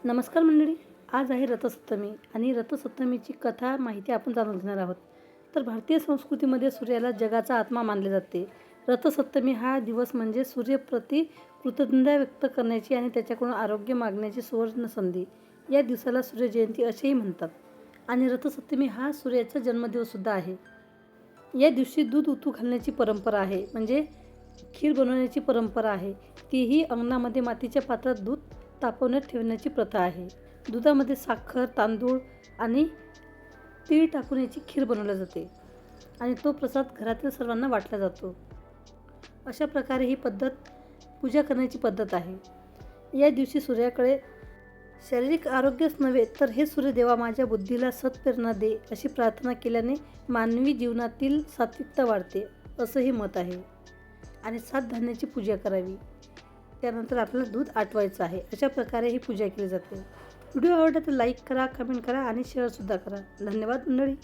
नमस्कार मंडळी. आज आहे रथसप्तमी आणि रथसप्तमीची कथा माहिती आपण जाणून घेणार आहोत. तर भारतीय संस्कृतीमध्ये सूर्याला जगाचा आत्मा मानले जाते. रथसप्तमी हा दिवस म्हणजे सूर्याप्रती कृतज्ञता व्यक्त करण्याची आणि त्याच्याकडून आरोग्य मागण्याची सुवर्ण संधी. या दिवसाला सूर्यजयंती असेही म्हणतात आणि रथसप्तमी हा सूर्याचा जन्मदिवससुद्धा आहे. या दिवशी दूध उतू घालण्याची परंपरा आहे, म्हणजे खीर बनवण्याची परंपरा आहे. तीही अंगणामध्ये मातीच्या पात्रात दूध तापवण्यात ठेवण्याची प्रथा आहे. दुधामध्ये साखर, तांदूळ आणि तीळ टाकून याची खीर बनवली जाते आणि तो प्रसाद घरातील सर्वांना वाटला जातो. अशा प्रकारे ही पद्धत पूजा करण्याची पद्धत आहे. या दिवशी सूर्याकडे शारीरिक आरोग्यच नव्हे तर हे सूर्यदेवा माझ्या बुद्धीला सत्प्रेरणा दे अशी प्रार्थना केल्याने मानवी जीवनातील सात्विकता वाढते असंही मत आहे. आणि 7 धान्याची पूजा करावी. त्यानंतर आपल्याला दूध आटवायचं आहे. अशा प्रकारे ही पूजा केली जाते. व्हिडिओ आवडला तर लाईक करा, कमेंट करा आणि शेअरसुद्धा करा. धन्यवाद मंडळी.